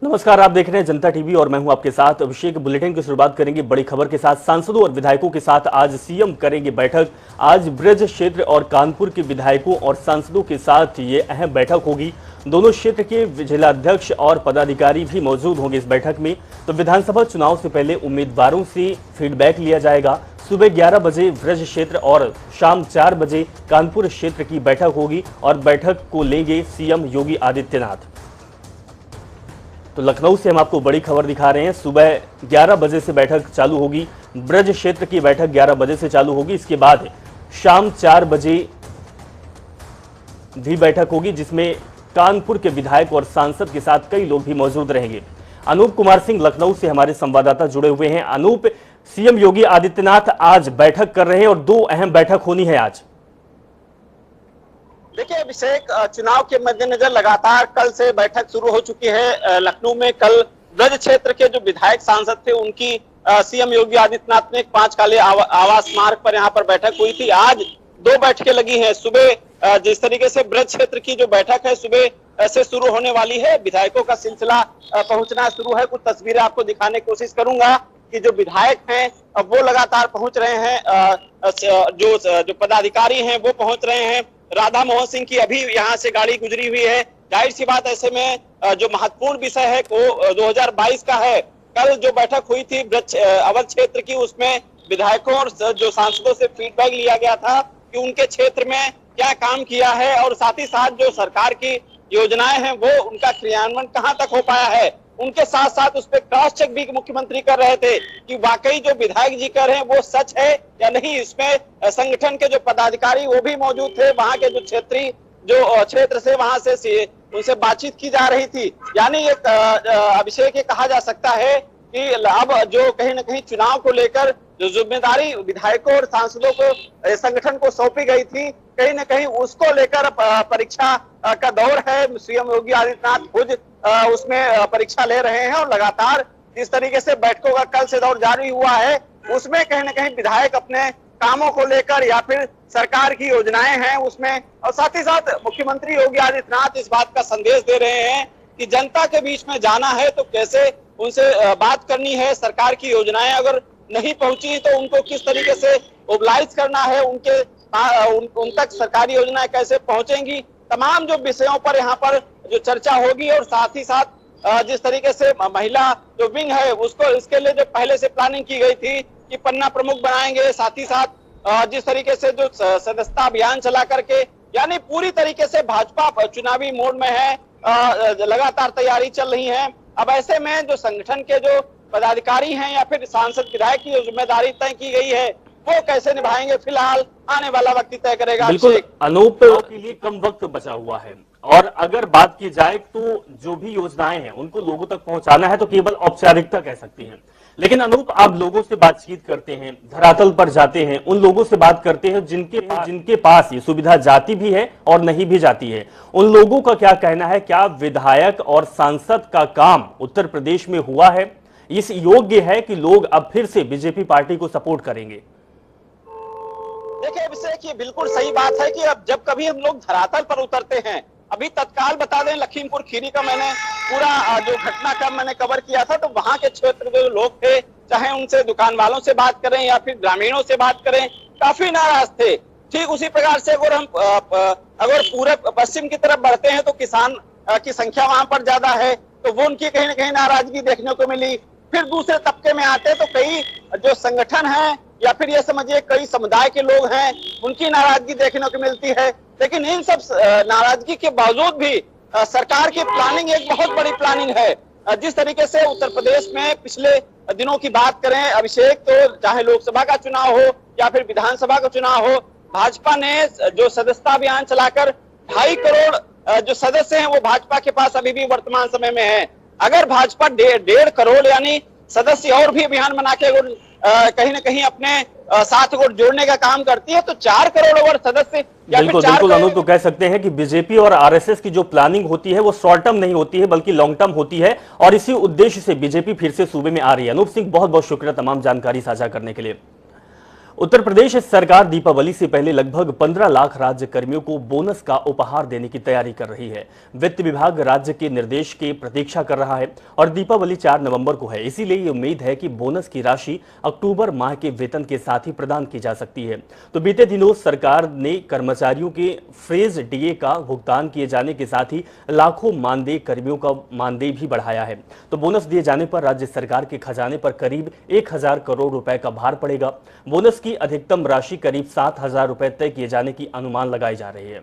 नमस्कार, आप देख रहे हैं जनता टीवी और मैं हूं आपके साथ अभिषेक। बुलेटिन की शुरुआत करेंगे बड़ी खबर के साथ। सांसदों और विधायकों के साथ आज सीएम करेंगे बैठक। आज ब्रज क्षेत्र और कानपुर के विधायकों और सांसदों के साथ ये अहम बैठक होगी। दोनों क्षेत्र के जिलाध्यक्ष और पदाधिकारी भी मौजूद होंगे इस बैठक में। तो विधानसभा चुनाव से पहले उम्मीदवारों से फीडबैक लिया जाएगा। सुबह 11 बजे ब्रज क्षेत्र और शाम 4 बजे कानपुर क्षेत्र की बैठक होगी और बैठक को लेंगे सीएम योगी आदित्यनाथ। तो लखनऊ से हम आपको बड़ी खबर दिखा रहे हैं। सुबह 11 बजे से बैठक चालू होगी। ब्रज क्षेत्र की बैठक 11 बजे से चालू होगी। इसके बाद शाम 4 बजे भी बैठक होगी, जिसमें कानपुर के विधायक और सांसद के साथ कई लोग भी मौजूद रहेंगे। अनूप कुमार सिंह लखनऊ से हमारे संवाददाता जुड़े हुए हैं। अनूप, सीएम योगी आदित्यनाथ आज बैठक कर रहे हैं और 2 अहम बैठक होनी है आज। देखिए अभिषेक, चुनाव के मद्देनजर लगातार कल से बैठक शुरू हो चुकी है। लखनऊ में कल ब्रज क्षेत्र के जो विधायक सांसद थे उनकी सीएम योगी आदित्यनाथ ने 5 काले आवास मार्ग पर यहाँ पर बैठक हुई थी। आज 2 बैठकें लगी हैं। सुबह जिस तरीके से ब्रज क्षेत्र की जो बैठक है सुबह से शुरू होने वाली है, विधायकों का सिलसिला पहुंचना शुरू है। कुछ तस्वीरें आपको दिखाने की कोशिश करूंगा कि जो विधायक हैं वो लगातार पहुंच रहे हैं। जो पदाधिकारी हैं वो पहुंच रहे हैं। राधा मोहन सिंह की अभी यहाँ से गाड़ी गुजरी हुई है। जाहिर सी बात, ऐसे में जो महत्वपूर्ण विषय है वो 2022 का है। कल जो बैठक हुई थी अवध क्षेत्र की, उसमें विधायकों और जो सांसदों से फीडबैक लिया गया था कि उनके क्षेत्र में क्या काम किया है और साथ ही साथ जो सरकार की योजनाएं हैं वो उनका क्रियान्वयन कहां तक हो पाया है। उनके साथ साथ उस पर क्रॉस चेक भी मुख्यमंत्री कर रहे थे कि वाकई जो विधायक जी कर रहे हैं वो सच है या नहीं। इसमें संगठन के जो पदाधिकारी वो भी मौजूद थे। वहां के जो क्षेत्र से वहां से उनसे बातचीत की जा रही थी। यानी एक अभिषेक ये कहा जा सकता है कि अब जो कहीं न कहीं चुनाव को लेकर जो जिम्मेदारी विधायकों और सांसदों को संगठन को सौंपी गई थी, कहीं न कहीं उसको लेकर परीक्षा का दौर है। सीएम योगी आदित्यनाथ खुद उसमें परीक्षा ले रहे हैं और लगातार जिस तरीके से बैठकों का कल से दौर जारी हुआ है, उसमें कहीं न कहीं विधायक अपने कामों को लेकर या फिर सरकार की योजनाएं हैं उसमें, और साथ ही साथ मुख्यमंत्री योगी आदित्यनाथ इस बात का संदेश दे रहे हैं कि जनता के बीच में जाना है तो कैसे उनसे बात करनी है। सरकार की योजनाएं अगर नहीं पहुंची तो उनको किस तरीके से मोबिलाइज करना है, उन तक सरकारी योजनाएं कैसे पहुंचेंगी। तमाम जो विषयों पर यहाँ पर जो चर्चा होगी और साथ ही साथ जिस तरीके से महिला जो विंग है उसको इसके लिए जो पहले से प्लानिंग की गई थी कि पन्ना प्रमुख बनाएंगे, साथ ही साथ जिस तरीके से जो सदस्यता अभियान चला करके, यानी पूरी तरीके से भाजपा चुनावी मोड में है। लगातार तैयारी चल रही है। अब ऐसे में जो संगठन के जो पदाधिकारी हैं या फिर सांसद विधायक की जो जिम्मेदारी तय की गई है वो कैसे निभाएंगे, फिलहाल आने वाला वक्त तय करेगा। बिल्कुल अनूप, के लिए कम वक्त बचा हुआ है और अगर बात की जाए तो जो भी योजनाएं हैं उनको लोगों तक पहुंचाना है तो केवल औपचारिकता कह सकती हैं। लेकिन अनूप, आप लोगों से बातचीत करते हैं, धरातल पर जाते हैं, उन लोगों से बात करते हैं जिनके पास ये सुविधा जाती भी है और नहीं भी जाती है। उन लोगों का क्या कहना है? क्या विधायक और सांसद का काम उत्तर प्रदेश में हुआ है, इस योग्य है कि लोग अब फिर से बीजेपी पार्टी को सपोर्ट करेंगे? देखिए अभिषेक, ये बिल्कुल सही बात है कि अब जब कभी हम लोग धरातल पर उतरते हैं, अभी तत्काल बता दें लखीमपुर खीरी का मैंने पूरा जो घटनाक्रम मैंने कवर किया था, तो वहां के क्षेत्र के जो लोग थे, चाहे उनसे दुकान वालों से बात करें या फिर ग्रामीणों से बात करें, काफी नाराज थे। ठीक उसी प्रकार से अगर पूरे पश्चिम की तरफ बढ़ते हैं तो किसान की संख्या वहां पर ज्यादा है, तो वो उनकी कहीं ना कहीं नाराजगी देखने को मिली। फिर दूसरे तबके में आते तो कई जो संगठन है या फिर ये समझिए कई समुदाय के लोग हैं, उनकी नाराजगी देखने को मिलती है। लेकिन इन सब नाराजगी के बावजूद भी सरकार की प्लानिंग एक बहुत बड़ी प्लानिंग है। जिस तरीके से उत्तर प्रदेश में पिछले दिनों की बात करें अभिषेक, तो चाहे लोकसभा का चुनाव हो या फिर विधानसभा का चुनाव हो, भाजपा ने जो सदस्यता अभियान चलाकर 2.5 करोड़ जो सदस्य हैं वो भाजपा के पास अभी भी वर्तमान समय में है। अगर भाजपा 1.5 करोड़ यानी सदस्य और भी अभियान बना के कहीं ना कहीं अपने साथ को जोड़ने का काम करती है तो 4 करोड़ और सदस्य बिल्कुल अनूप, तो कह सकते हैं कि बीजेपी और आरएसएस की जो प्लानिंग होती है वो शॉर्ट टर्म नहीं होती है बल्कि लॉन्ग टर्म होती है और इसी उद्देश्य से बीजेपी फिर से सूबे में आ रही है। अनूप सिंह, बहुत बहुत शुक्रिया तमाम जानकारी साझा करने के लिए। उत्तर प्रदेश सरकार दीपावली से पहले लगभग 15 लाख राज्य कर्मियों को बोनस का उपहार देने की तैयारी कर रही है। वित्त विभाग राज्य के निर्देश की प्रतीक्षा कर रहा है और दीपावली 4 नवंबर को है, इसीलिए ये उम्मीद है कि बोनस की राशि अक्टूबर माह के वेतन के साथ ही प्रदान की जा सकती है। तो बीते दिनों सरकार ने कर्मचारियों के फ्रेज डीए का भुगतान किए जाने के साथ ही लाखों मानदेय कर्मियों का मानदेय भी बढ़ाया है। तो बोनस दिए जाने पर राज्य सरकार के खजाने पर करीब 1000 करोड़ रुपए का भार पड़ेगा। बोनस की अधिकतम राशि करीब 7000 रुपए तय किए जाने की अनुमान लगाई जा रही है।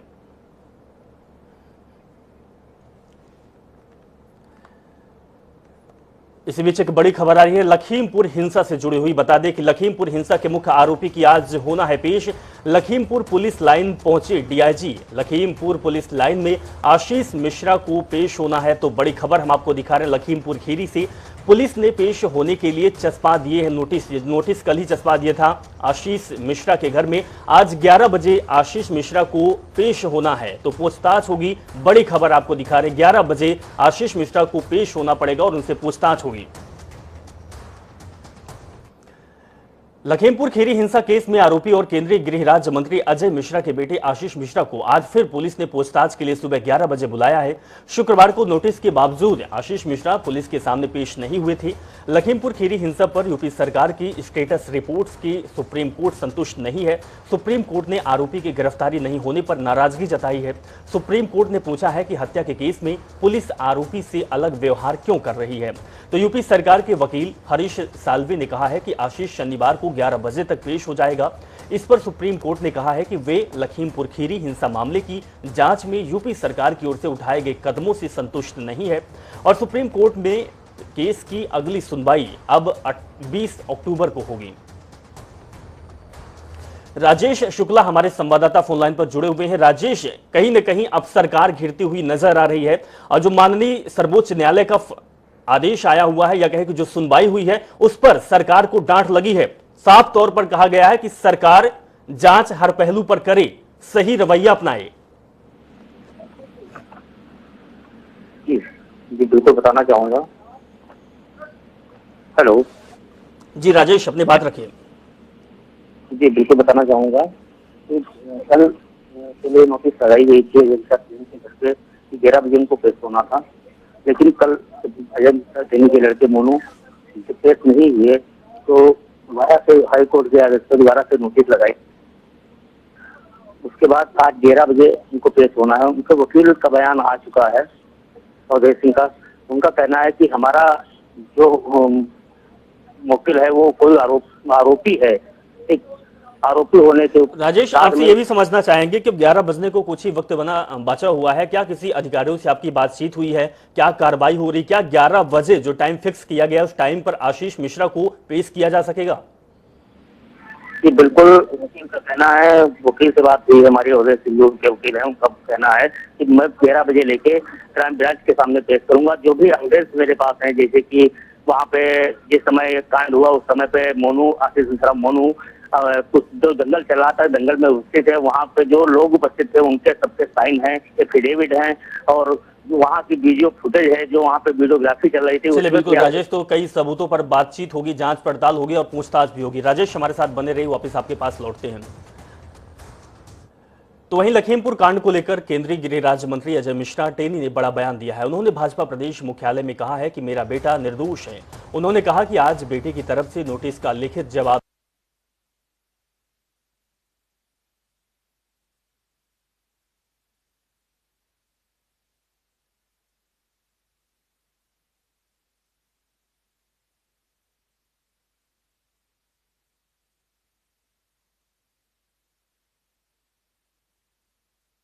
इसी बीच एक बड़ी खबर आ रही है लखीमपुर हिंसा से जुड़ी हुई। बता दें कि लखीमपुर हिंसा के मुख्य आरोपी की आज होना है पेश। लखीमपुर पुलिस लाइन पहुंचे डीआईजी। लखीमपुर पुलिस लाइन में आशीष मिश्रा को पेश होना है। तो बड़ी खबर हम आपको दिखा रहे हैं लखीमपुर खीरी से। पुलिस ने पेश होने के लिए चस्पा दिए हैं नोटिस कल ही चस्पा दिया था आशीष मिश्रा के घर में। आज 11 बजे आशीष मिश्रा को पेश होना है, तो पूछताछ होगी। बड़ी खबर आपको दिखा रहे 11 बजे आशीष मिश्रा को पेश होना पड़ेगा और उनसे पूछताछ होगी। लखीमपुर खीरी हिंसा केस में आरोपी और केंद्रीय गृह राज्य मंत्री अजय मिश्रा के बेटे आशीष मिश्रा को आज फिर पुलिस ने पूछताछ के लिए सुबह 11 बजे बुलाया है। शुक्रवार को नोटिस के बावजूद आशीष मिश्रा पुलिस के सामने पेश नहीं हुए थे। लखीमपुर खीरी हिंसा पर यूपी सरकार की स्टेटस रिपोर्ट्स की सुप्रीम कोर्ट संतुष्ट नहीं है। सुप्रीम कोर्ट ने आरोपी की गिरफ्तारी नहीं होने पर नाराजगी जताई है। सुप्रीम कोर्ट ने पूछा है कि हत्या के केस में पुलिस आरोपी से अलग व्यवहार क्यों कर रही है। तो यूपी सरकार के वकील हरीश साल्वे ने कहा है कि आशीष शनिवार को 11 बजे तक पेश हो जाएगा। इस पर सुप्रीम कोर्ट ने कहा है कि वे लखीमपुर खीरी हिंसा मामले की जांच में यूपी सरकार की ओर से उठाए गए कदमों से संतुष्ट नहीं है और सुप्रीम कोर्ट में केस की अगली सुनवाई अब 20 अक्टूबर को होगी। राजेश शुक्ला हमारे संवाददाता फोनलाइन पर जुड़े हुए हैं। राजेश, कहीं न कहीं अब सरकार घिरती हुई नजर आ रही है और जो माननीय सर्वोच्च न्यायालय का आदेश आया हुआ है या कहे कि जो सुनवाई हुई है उस पर सरकार को डांट लगी है। साफ तौर पर कहा गया है कि सरकार जांच हर पहलू पर करे, सही रवैया अपनाए। जी बिल्कुल बताना चाहूंगा। हेलो जी राजेश, अपनी बात रखिए। जी बिल्कुल बताना चाहूंगा। कल सुबह नोटिस लगाई गई थी घर पे 11 बजे उनको पेश होना था, लेकिन कल अजय सैनी के लड़के मोनू पेश नहीं हुए तो दोबारा से हाई कोर्ट के आदेश पर दोबारा से नोटिस लगाई। उसके बाद आज 11 बजे उनको पेश होना है। उनके वकील का बयान आ चुका है अवधेश सिंह का। उनका कहना है कि हमारा जो वकील है वो कोई आरोपी है, एक आरोपी होने के। राजेश, आपसे ये भी समझना चाहेंगे कि 11 बजने को कुछ ही वक्त बचा हुआ है, क्या किसी अधिकारियों से आपकी बातचीत हुई है, क्या कार्रवाई हो रही, क्या 11 बजे जो टाइम फिक्स किया गया उस टाइम पर आशीष मिश्रा को पेश किया जा सकेगा? जी बिल्कुल, वकील का कहना है, वकील से बात हुई हमारी अवधेश सिंह के वकील है, उनका कहना है कि मैं 11 बजे लेके क्राइम ब्रांच के सामने पेश करूंगा। जो भी एविडेंस मेरे पास है, जैसे कि वहाँ पे जिस समय कांड हुआ उस समय पे आशीष मिश्रा मोनू कुछ जो दंगल चला था, दंगल में उपस्थित है, वहाँ पे जो लोग उपस्थित थे उनके सबके साइन हैं, एफिडेविट हैं और वहाँ की वीडियो फुटेज है, जो वहाँ पे वीडियोग्राफी चल रही थी। चलिए बिल्कुल राजेश, तो कई सबूतों पर बातचीत होगी, जांच पड़ताल होगी और पूछताछ भी होगी। राजेश हमारे साथ बने रही, वापस आपके पास लौटते हैं। तो वहीं लखीमपुर कांड को लेकर केंद्रीय गृह राज्य मंत्री अजय मिश्रा टेनी ने बड़ा बयान दिया है। उन्होंने भाजपा प्रदेश मुख्यालय में कहा है कि मेरा बेटा निर्दोष है। उन्होंने कहा कि आज बेटे की तरफ से नोटिस का लिखित जवाब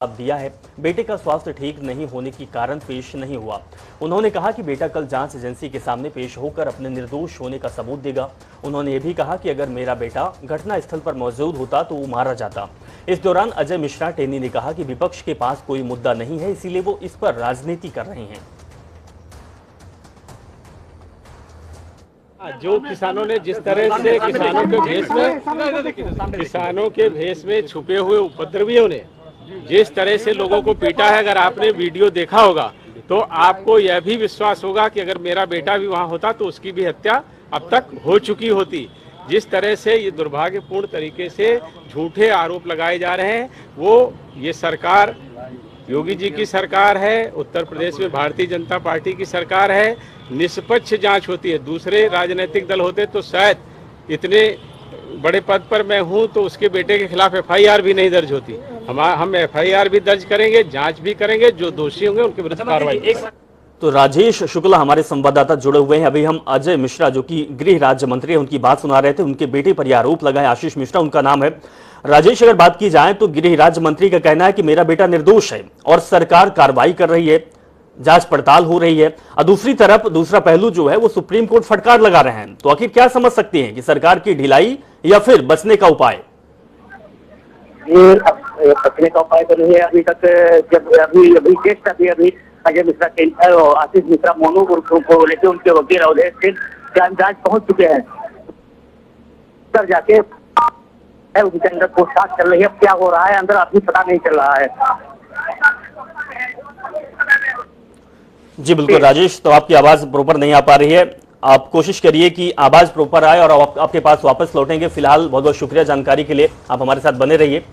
दिया है। बेटे का स्वास्थ्य ठीक नहीं होने के कारण पेश नहीं हुआ। उन्होंने कहा कि बेटा कल जांच एजेंसी के सामने पेश होकर अपने निर्दोष होने का सबूत देगा। उन्होंने ये भी कहा कि अगर मेरा बेटा घटना स्थल पर मौजूद होता तो वो मारा जाता। इस दौरान अजय मिश्रा टेनी ने कहा कि विपक्ष के पास कोई मुद्दा नहीं है, इसीलिए वो इस पर राजनीति कर रहे हैं। जो किसानों ने जिस तरह से किसानों के भेष में छुपे हुए उपद्रवियों ने जिस तरह से लोगों को पीटा है, अगर आपने वीडियो देखा होगा तो आपको यह भी विश्वास होगा कि अगर मेरा बेटा भी वहां होता तो उसकी भी हत्या अब तक हो चुकी होती। जिस तरह से ये दुर्भाग्यपूर्ण तरीके से झूठे आरोप लगाए जा रहे हैं, वो ये सरकार योगी जी की सरकार है, उत्तर प्रदेश में भारतीय जनता पार्टी की सरकार है, निष्पक्ष जांच होती है। दूसरे राजनीतिक दल होते तो शायद इतने बड़े पद पर मैं हूं तो उसके बेटे के खिलाफ एफआईआर भी नहीं दर्ज होती। हम एफआईआर भी दर्ज करेंगे, जांच भी करेंगे, जो दोषी होंगे उनके विरुद्ध कार्रवाई। तो राजेश शुक्ला हमारे संवाददाता जुड़े हुए हैं। अभी हम अजय मिश्रा जो कि गृह राज्य मंत्री है उनकी बात सुना रहे थे। उनके बेटे पर यह आरोप लगा है, आशीष मिश्रा उनका नाम है। राजेश, अगर बात की जाए तो गृह राज्य मंत्री का कहना है कि मेरा बेटा निर्दोष है और सरकार कार्रवाई कर रही है, जांच पड़ताल हो रही है, और दूसरी तरफ दूसरा पहलू जो है वो सुप्रीम कोर्ट फटकार लगा रहे हैं। तो आखिर क्या समझ सकते हैं कि सरकार की ढिलाई या फिर बचने का उपाय? ये बचने का उपाय तो नहीं है अभी तक। जब अभी टेस्ट अभी अजय मिश्रा के आशीष मिश्रा मोनू को लेकर उनके वकील अवधेश सिंह क्राइम ब्रांच पहुंच चुके हैं। अंदर जाके उनके अंदर पूछताछ चल रही है। क्या हो रहा है अंदर अभी पता नहीं चल रहा है। जी बिल्कुल राजेश, तो आपकी आवाज प्रॉपर नहीं आ पा रही है। आप कोशिश करिए कि आवाज प्रॉपर आए और आपके पास वापस लौटेंगे। फिलहाल बहुत बहुत शुक्रिया जानकारी के लिए, आप हमारे साथ बने रहिए।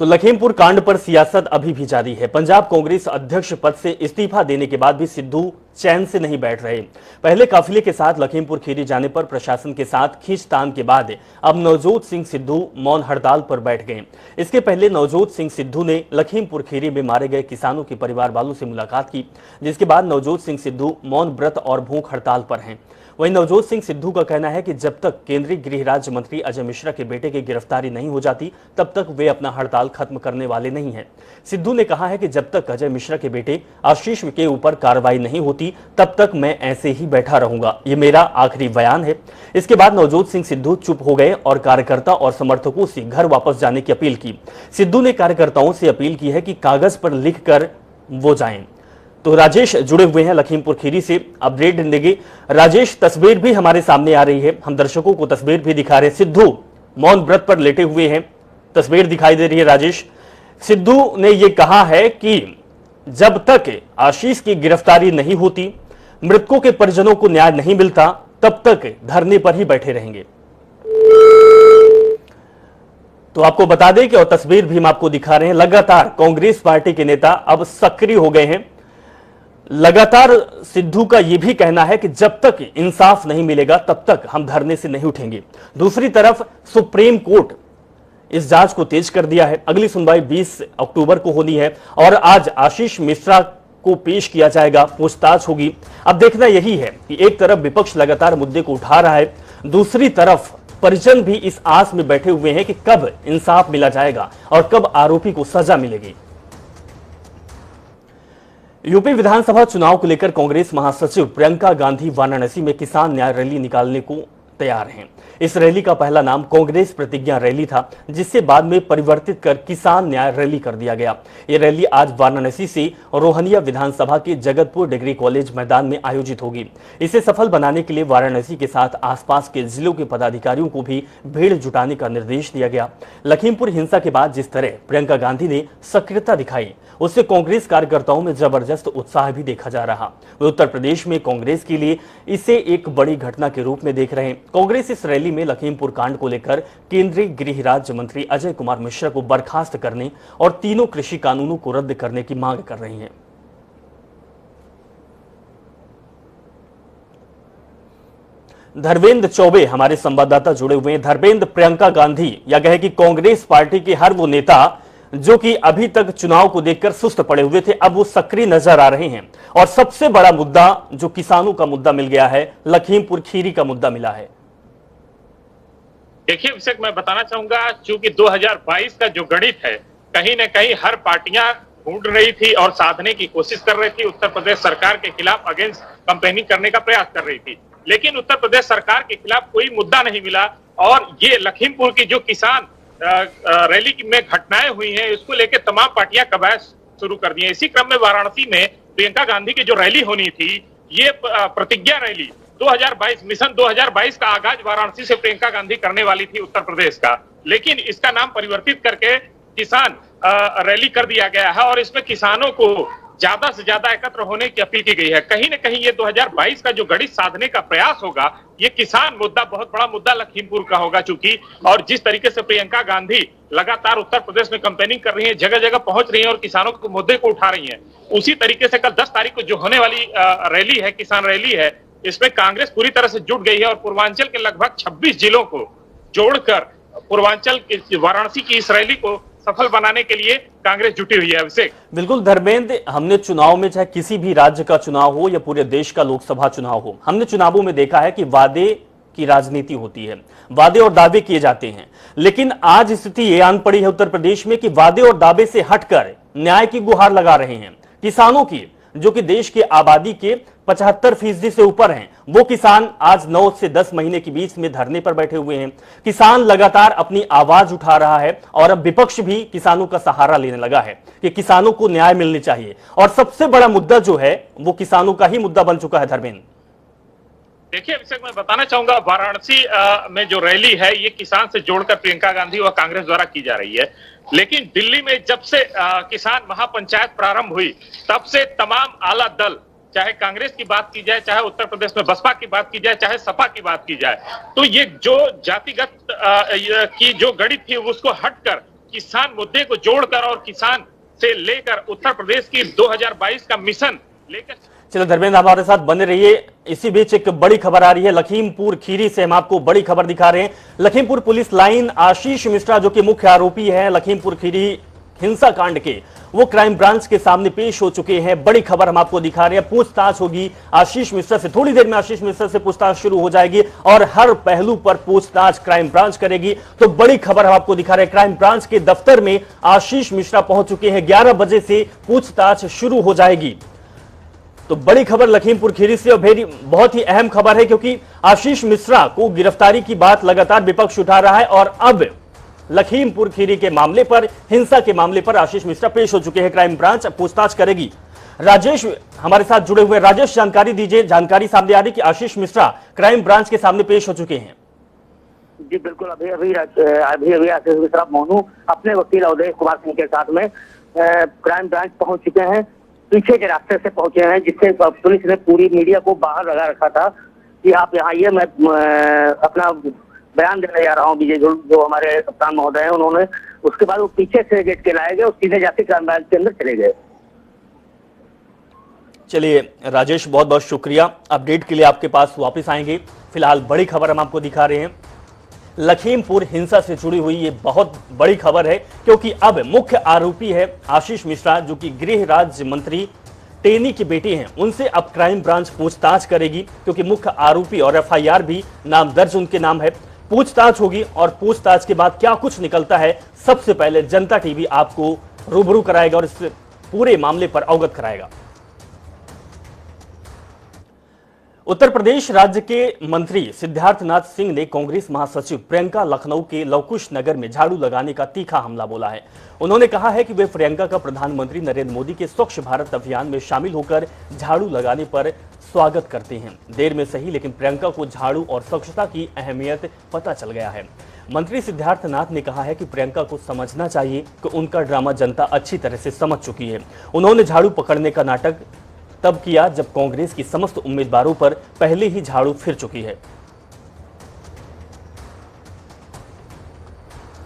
तो लखीमपुर कांड पर सियासत अभी भी जारी है। पंजाब कांग्रेस अध्यक्ष पद से इस्तीफा देने के बाद भी सिद्धू चैन से नहीं बैठ रहे। पहले काफिले के साथ लखीमपुर खीरी जाने पर प्रशासन के साथ खींचतान के बाद अब नवजोत सिंह सिद्धू मौन हड़ताल पर बैठ गए। इसके पहले नवजोत सिंह सिद्धू ने लखीमपुर खीरी में मारे गए किसानों के परिवार वालों से मुलाकात की, जिसके बाद नवजोत सिंह सिद्धू मौन व्रत और भूख हड़ताल पर हैं। वहीं नवजोत सिंह सिद्धू का कहना है कि जब तक केंद्रीय गृह राज्य मंत्री अजय मिश्रा के बेटे की गिरफ्तारी नहीं हो जाती तब तक वे अपना हड़ताल खत्म करने वाले नहीं हैं। सिद्धू ने कहा है कि जब तक अजय मिश्रा के बेटे आशीष के ऊपर कार्रवाई नहीं होती तब तक मैं ऐसे ही बैठा रहूंगा, ये मेरा आखिरी बयान है। इसके बाद नवजोत सिंह सिद्धू चुप हो गए और कार्यकर्ता और समर्थकों से घर वापस जाने की अपील की। सिद्धू ने कार्यकर्ताओं से अपील की है कि कागज पर लिखकर वो जाएं। तो राजेश जुड़े हुए हैं लखीमपुर खीरी से, अपडेट देंगे। राजेश, तस्वीर भी हमारे सामने आ रही है, हम दर्शकों को तस्वीर भी दिखा रहे हैं। सिद्धू मौन व्रत पर लेटे हुए हैं, तस्वीर दिखाई दे रही है। राजेश, सिद्धू ने यह कहा है कि जब तक आशीष की गिरफ्तारी नहीं होती, मृतकों के परिजनों को न्याय नहीं मिलता, तब तक धरने पर ही बैठे रहेंगे। तो आपको बता दें कि और तस्वीर भी हम आपको दिखा रहे हैं, लगातार कांग्रेस पार्टी के नेता अब सक्रिय हो गए हैं। लगातार सिद्धू का यह भी कहना है कि जब तक इंसाफ नहीं मिलेगा तब तक हम धरने से नहीं उठेंगे। दूसरी तरफ सुप्रीम कोर्ट इस जांच को तेज कर दिया है। अगली सुनवाई 20 अक्टूबर को होनी है और आज आशीष मिश्रा को पेश किया जाएगा, पूछताछ होगी। अब देखना यही है कि एक तरफ विपक्ष लगातार मुद्दे को उठा रहा है, दूसरी तरफ परिजन भी इस आस में बैठे हुए हैं कि कब इंसाफ मिला जाएगा और कब आरोपी को सजा मिलेगी। यूपी विधानसभा चुनाव को लेकर कांग्रेस महासचिव प्रियंका गांधी वाराणसी में किसान न्याय रैली निकालने को तैयार हैं। इस रैली का पहला नाम कांग्रेस प्रतिज्ञा रैली था, जिससे बाद में परिवर्तित कर किसान न्याय रैली कर दिया गया। यह रैली आज वाराणसी से रोहनिया विधानसभा के जगतपुर डिग्री कॉलेज मैदान में आयोजित होगी। इसे सफल बनाने के लिए वाराणसी के साथ आसपास के जिलों के पदाधिकारियों को भी भीड़ जुटाने का निर्देश दिया गया। लखीमपुर हिंसा के बाद जिस तरह प्रियंका गांधी ने सक्रियता दिखाई, उससे कांग्रेस कार्यकर्ताओं में जबरदस्त उत्साह भी देखा जा रहा। वे उत्तर प्रदेश में कांग्रेस के लिए इसे एक बड़ी घटना के रूप में देख रहे हैं। कांग्रेस इस रैली में लखीमपुर कांड को लेकर केंद्रीय गृह राज्य मंत्री अजय कुमार मिश्रा को बर्खास्त करने और तीनों कृषि कानूनों को रद्द करने की मांग कर रही है। धर्मेंद्र चौबे हमारे संवाददाता जुड़े हुए हैं। धर्मेंद्र, प्रियंका गांधी या कहे कि कांग्रेस पार्टी के हर वो नेता जो कि अभी तक चुनाव को देखकर सुस्त पड़े हुए थे, अब वो सक्रिय नजर आ रहे हैं और सबसे बड़ा मुद्दा जो किसानों का मुद्दा मिल गया है, लखीमपुर खीरी का मुद्दा मिला है। देखिए अभिषेक, मैं बताना चाहूंगा, चूंकि 2022 का जो गणित है कहीं न कहीं हर पार्टियां ढूंढ रही थी और साधने की कोशिश कर रही थी, उत्तर प्रदेश सरकार के खिलाफ अगेंस्ट कंपेनिंग करने का प्रयास कर रही थी, लेकिन उत्तर प्रदेश सरकार के खिलाफ कोई मुद्दा नहीं मिला। और ये लखीमपुर की जो किसान रैली में घटनाएं हुई हैं, इसको लेकर तमाम पार्टियां कवायद शुरू कर दी हैं। इसी क्रम में वाराणसी में प्रियंका गांधी की जो रैली होनी थी, ये प्रतिज्ञा रैली 2022 मिशन 2022 का आगाज वाराणसी से प्रियंका गांधी करने वाली थी उत्तर प्रदेश का, लेकिन इसका नाम परिवर्तित करके किसान रैली कर दिया गया है और इसमें किसानों को ज्यादा से ज्यादा एकत्र होने की अपील की गई है। कहीं ना कहीं ये 2022 का जो गणित साधने का प्रयास होगा, ये किसान मुद्दा बहुत बड़ा मुद्दा लखीमपुर का होगा चूंकि, और जिस तरीके से प्रियंका गांधी लगातार उत्तर प्रदेश में कैंपेनिंग कर रही है, जगह जगह पहुंच रही है और किसानों के मुद्दे को उठा रही है, उसी तरीके से कल 10 तारीख को जो होने वाली रैली है, किसान रैली है, इसमें कांग्रेस पूरी तरह से जुट गई है और पूर्वांचल के लगभग 26 जिलों को जोड़कर पूर्वांचल की वाराणसी की इस रैली को सफल बनाने के लिए कांग्रेस जुटी हुई है। अभिषेक, बिल्कुल धर्मेंद्र, हमने चुनाव में चाहे किसी भी राज्य का चुनाव हो या पूरे देश का लोकसभा चुनाव हो, हमने चुनावों में देखा है कि वादे की राजनीति होती है, वादे और दावे किए जाते हैं। लेकिन आज स्थिति ये आन पड़ी है उत्तर प्रदेश में कि वादे और दावे से हटकर न्याय की गुहार लगा रहे हैं किसानों की, जो कि देश की आबादी के 75% से ऊपर हैं। वो किसान आज 9 से 10 महीने के बीच में धरने पर बैठे हुए हैं। किसान लगातार अपनी आवाज उठा रहा है और अब विपक्ष भी किसानों का सहारा लेने लगा है कि किसानों को न्याय मिलनी चाहिए। और सबसे बड़ा मुद्दा जो है वो किसानों का ही मुद्दा बन चुका है। धर्मेंद्र, देखिए अभिषेक, मैं बताना चाहूंगा वाराणसी में जो रैली है ये किसान से जोड़कर प्रियंका गांधी व कांग्रेस द्वारा की जा रही है। लेकिन दिल्ली में जब से किसान महापंचायत प्रारंभ हुई तब से तमाम आला दल, चाहे कांग्रेस की बात की जाए, चाहे उत्तर प्रदेश में बसपा की बात की जाए, चाहे सपा की बात की जाए, तो ये जो जातिगत की जो गणित थी उसको हटकर किसान मुद्दे को जोड़कर और किसान से लेकर उत्तर प्रदेश की 2022 का मिशन लेकर। चलो धर्मेंद्र, हमारे साथ बने रहिए। इसी बीच एक बड़ी खबर आ रही है लखीमपुर खीरी से, हम आपको बड़ी खबर दिखा रहे हैं। लखीमपुर पुलिस लाइन आशीष मिश्रा, जो कि मुख्य आरोपी है लखीमपुर खीरी हिंसा कांड के, वो क्राइम ब्रांच के सामने पेश हो चुके हैं। बड़ी खबर हम आपको दिखा रहे हैं। पूछताछ होगी आशीष मिश्रा से, थोड़ी देर में आशीष मिश्रा से पूछताछ शुरू हो जाएगी और हर पहलू पर पूछताछ क्राइम ब्रांच करेगी। तो बड़ी खबर हम आपको दिखा रहे हैं, क्राइम ब्रांच के दफ्तर में आशीष मिश्रा पहुंच चुके हैं। 11 बजे से पूछताछ शुरू हो जाएगी। तो बड़ी खबर लखीमपुर खीरी से, और बहुत ही अहम खबर है क्योंकि आशीष मिश्रा को गिरफ्तारी की बात लगातार विपक्ष उठा रहा है और अब लखीमपुर खीरी के मामले पर, हिंसा के मामले पर आशीष मिश्रा पेश हो चुके हैं। क्राइम ब्रांच पूछताछ करेगी। राजेश हमारे साथ जुड़े हुए। राजेश, जानकारी दीजिए। जानकारी सामने आ रही कि आशीष मिश्रा क्राइम ब्रांच के सामने पेश हो चुके हैं। जी बिल्कुल, अभी आशीष मिश्रा मोनू अपने वकील अवधेश कुमार सिंह के साथ में क्राइम ब्रांच पहुंच चुके हैं। पीछे के रास्ते से पहुंचे हैं, जिससे पुलिस ने पूरी मीडिया को बाहर लगा रखा था कि आप यहाँ आइए, मैं अपना बयान देने जा रहा हूँ। विजय जो हमारे कप्तान महोदय हैं, उन्होंने उसके बाद वो पीछे से गेट के लाए गए और सीधे जाके क्राइम ब्रांच के अंदर चले गए। चलिए राजेश, बहुत बहुत शुक्रिया। अपडेट के लिए आपके पास वापस आएंगे। फिलहाल बड़ी खबर हम आपको दिखा रहे हैं। लखीमपुर हिंसा से जुड़ी हुई ये बहुत बड़ी खबर है क्योंकि अब मुख्य आरोपी है आशीष मिश्रा, जो कि गृह राज्य मंत्री टेनी के बेटे हैं। उनसे अब क्राइम ब्रांच पूछताछ करेगी क्योंकि मुख्य आरोपी और एफआईआर भी नाम दर्ज उनके नाम है। पूछताछ होगी और पूछताछ के बाद क्या कुछ निकलता है, सबसे पहले जनता टीवी आपको रूबरू कराएगा और इस पूरे मामले पर अवगत कराएगा। उत्तर प्रदेश राज्य के मंत्री सिद्धार्थनाथ सिंह ने कांग्रेस महासचिव प्रियंका लखनऊ के लवकुश नगर में झाड़ू लगाने का तीखा हमला बोला है। उन्होंने कहा है कि वे प्रियंका का प्रधानमंत्री नरेंद्र मोदी के स्वच्छ भारत अभियान में शामिल होकर झाड़ू लगाने पर स्वागत करते हैं। देर में सही, लेकिन प्रियंका को झाड़ू और स्वच्छता की अहमियत पता चल गया है। मंत्री सिद्धार्थनाथ ने कहा है कि प्रियंका को समझना चाहिए कि उनका ड्रामा जनता अच्छी तरह से समझ चुकी है। उन्होंने झाड़ू पकड़ने का नाटक तब किया जब कांग्रेस की समस्त उम्मीदवारों पर पहले ही झाड़ू फिर चुकी है।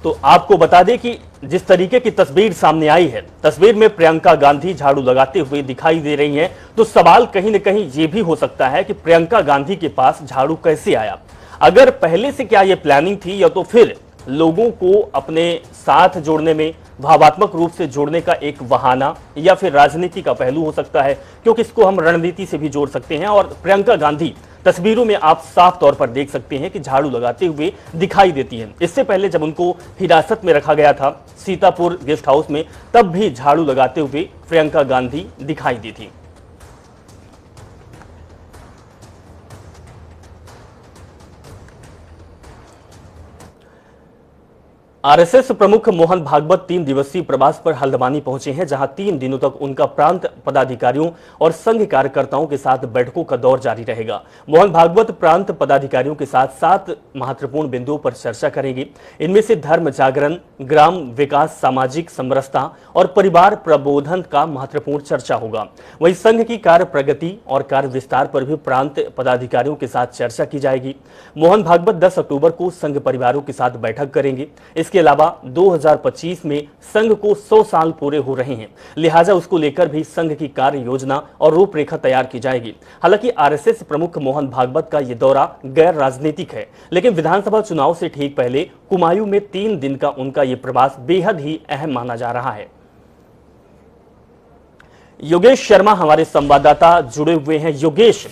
तो आपको बता दें कि जिस तरीके की तस्वीर सामने आई है, तस्वीर में प्रियंका गांधी झाड़ू लगाते हुए दिखाई दे रही हैं, तो सवाल कहीं न कहीं यह भी हो सकता है कि प्रियंका गांधी के पास झाड़ू कैसे आया। अगर पहले से क्या यह प्लानिंग थी या तो फिर लोगों को अपने साथ जोड़ने में, भावात्मक रूप से जोड़ने का एक बहाना, या फिर राजनीति का पहलू हो सकता है, क्योंकि इसको हम रणनीति से भी जोड़ सकते हैं। और प्रियंका गांधी तस्वीरों में आप साफ तौर पर देख सकते हैं कि झाड़ू लगाते हुए दिखाई देती हैं। इससे पहले जब उनको हिरासत में रखा गया था सीतापुर गेस्ट हाउस में, तब भी झाड़ू लगाते हुए प्रियंका गांधी दिखाई दी थी। आरएसएस प्रमुख मोहन भागवत 3 दिवसीय प्रवास पर हल्द्वानी पहुंचे हैं, जहां 3 दिनों तक उनका प्रांत पदाधिकारियों और संघ कार्यकर्ताओं के साथ बैठकों का दौर जारी रहेगा। मोहन भागवत प्रांत पदाधिकारियों के साथ 7 महत्वपूर्ण बिंदुओं पर चर्चा करेंगे। इनमें से धर्म जागरण, ग्राम विकास, सामाजिक समरसता और परिवार प्रबोधन का महत्वपूर्ण चर्चा होगा। वहीं संघ की कार्य प्रगति और कार्य विस्तार पर भी प्रांत पदाधिकारियों के साथ चर्चा की जाएगी। मोहन भागवत 10 अक्टूबर को संघ परिवारों के साथ बैठक करेंगे। इसके अलावा 2025 में संघ को 100 साल पूरे हो रहे हैं, लिहाजा उसको लेकर भी संघ की कार्य योजना और रूपरेखा तैयार की जाएगी। हालांकि आरएसएस प्रमुख मोहन भागवत का यह दौरा गैर राजनीतिक है, लेकिन विधानसभा चुनाव से ठीक पहले कुमायूं में 3 दिन का उनका यह प्रवास बेहद ही अहम माना जा रहा है। योगेश शर्मा हमारे संवाददाता जुड़े हुए हैं। योगेश,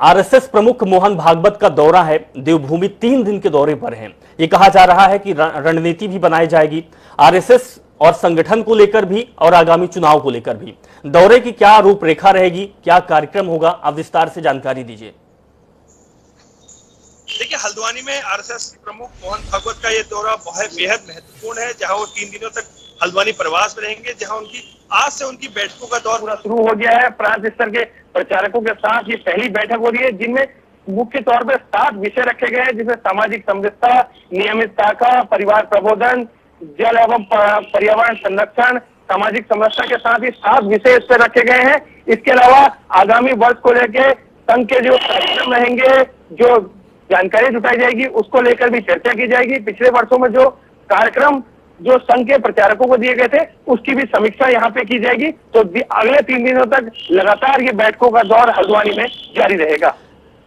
आरएसएस प्रमुख मोहन भागवत का दौरा है, देवभूमि 3 दिन के दौरे पर है। ये कहा जा रहा है कि रणनीति भी बनाई जाएगी आरएसएस और संगठन को लेकर भी और आगामी चुनाव को लेकर भी। दौरे की क्या रूपरेखा रहेगी, क्या कार्यक्रम होगा, आप विस्तार से जानकारी दीजिए। देखिए, हल्द्वानी में आरएसएस प्रमुख मोहन भागवत का ये दौरा बहुत बेहद महत्वपूर्ण है, जहां वो 3 दिनों तक हल्द्वानी प्रवास में रहेंगे, जहां आज से उनकी बैठकों का दौर पूरा शुरू हो गया है। प्रांत स्तर के प्रचारकों के साथ ये पहली बैठक हो रही है, जिनमें मुख्य तौर पर 7 विषय रखे गए हैं, जिसमें सामाजिक समरसता, नियमितता का, परिवार प्रबोधन, जल एवं पर्यावरण संरक्षण, सामाजिक समरसता के साथ ही 7 विषय इस पर रखे गए हैं। इसके अलावा आगामी वर्ष को लेकर संघ के जो कार्यक्रम रहेंगे, जो जानकारी जुटाई जाएगी, उसको लेकर भी चर्चा की जाएगी। पिछले वर्षों में जो कार्यक्रम जो संघ के प्रचारकों को दिए गए थे, उसकी भी समीक्षा यहाँ पे की जाएगी। तो अगले 3 दिनों तक लगातार ये बैठकों का दौर हल्द्वानी में जारी रहेगा।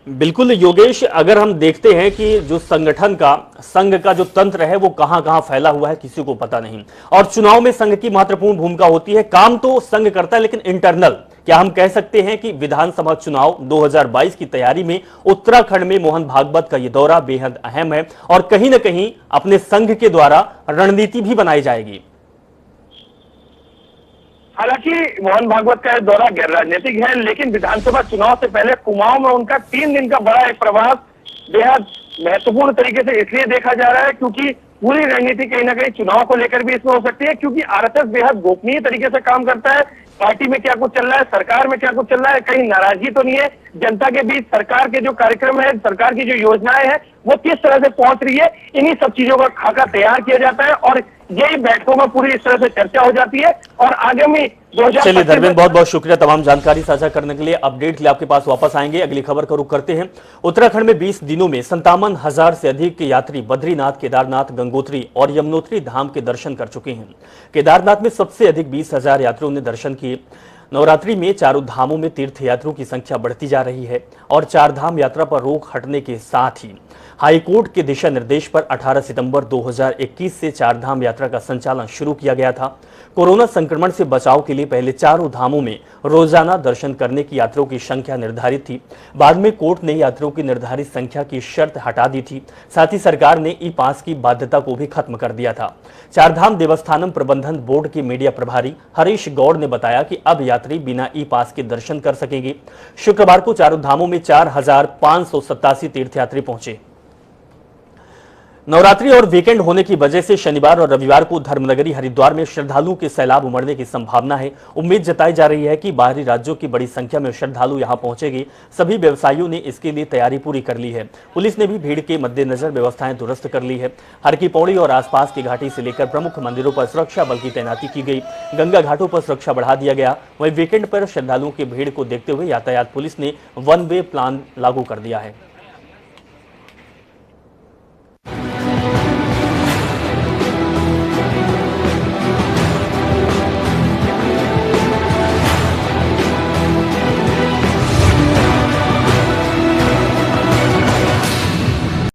बिल्कुल योगेश, अगर हम देखते हैं कि जो संघ का जो तंत्र है वो कहां फैला हुआ है, किसी को पता नहीं, और चुनाव में संघ की महत्वपूर्ण भूमिका होती है। काम तो संघ करता है, लेकिन इंटरनल क्या हम कह सकते हैं कि विधानसभा चुनाव 2022 की तैयारी में उत्तराखंड में मोहन भागवत का यह दौरा बेहद अहम है और कहीं ना कहीं अपने संघ के द्वारा रणनीति भी बनाई जाएगी। हालांकि मोहन भागवत का दौरा गैर राजनीतिक है, लेकिन विधानसभा चुनाव से पहले कुमाऊं में उनका 3 दिन का बड़ा एक प्रवास बेहद महत्वपूर्ण तरीके से इसलिए देखा जा रहा है क्योंकि पूरी रणनीति कहीं ना कहीं चुनाव को लेकर भी इसमें हो सकती है, क्योंकि आरएसएस बेहद गोपनीय तरीके से काम करता है। पार्टी में क्या कुछ चल रहा है, सरकार में क्या कुछ चल रहा है, कहीं नाराजगी तो नहीं है जनता के बीच, सरकार के जो कार्यक्रम है, सरकार की जो योजनाएं हैं वो किस तरह से पहुंच रही है, इन्हीं सब चीजों का खाका तैयार किया जाता है और यही बैठकों में पूरी इस तरह से चर्चा हो जाती है। और आगामी 2025 चलिए धर्मेंद्र, बहुत बहुत शुक्रिया तमाम जानकारी साझा करने के लिए। अपडेट के लिए आपके पास वापस आएंगे। अगली खबर का रुख करते हैं। उत्तराखंड में 20 दिनों में 57,000 से अधिक यात्री बद्रीनाथ, केदारनाथ, गंगोत्री और यमुनोत्री धाम के दर्शन कर चुके हैं। केदारनाथ में सबसे अधिक 20,000 यात्रियों ने दर्शन किए। नवरात्रि में चारों धामों में तीर्थयात्रियों की संख्या बढ़ती जा रही है और 4 धाम यात्रा पर रोक हटने के साथ ही हाईकोर्ट के दिशा निर्देश पर 18 सितंबर 2021 से 4 धाम यात्रा का संचालन शुरू किया गया था। कोरोना संक्रमण से बचाव के लिए पहले चारों धामों में रोजाना दर्शन करने की यात्रियों की संख्या निर्धारित थी। बाद में कोर्ट ने यात्रियों की निर्धारित संख्या की शर्त हटा दी थी। साथ ही सरकार ने ई पास की बाध्यता को भी खत्म कर दिया था। 4 धाम देवस्थानम प्रबंधन बोर्ड के मीडिया प्रभारी हरीश गौड़ ने बताया कि अब यात्री बिना ई पास के दर्शन कर सकेंगे। शुक्रवार को चारों धामों में 4,587 तीर्थयात्री पहुंचे। नवरात्रि और वीकेंड होने की वजह से शनिवार और रविवार को धर्मनगरी हरिद्वार में श्रद्धालुओं के सैलाब उमड़ने की संभावना है। उम्मीद जताई जा रही है कि बाहरी राज्यों की बड़ी संख्या में श्रद्धालु यहां पहुंचेंगे। सभी व्यवसायियों ने इसके लिए तैयारी पूरी कर ली है। पुलिस ने भी भीड़ के मद्देनजर व्यवस्थाएं दुरुस्त कर ली है। हर की पौड़ी और आसपास की घाटी से लेकर प्रमुख मंदिरों पर सुरक्षा बल की तैनाती की गई। गंगा घाटों पर सुरक्षा बढ़ा दिया गया। वहीं वीकेंड पर श्रद्धालुओं की भीड़ को देखते हुए यातायात पुलिस ने 1 वे प्लान लागू कर दिया है।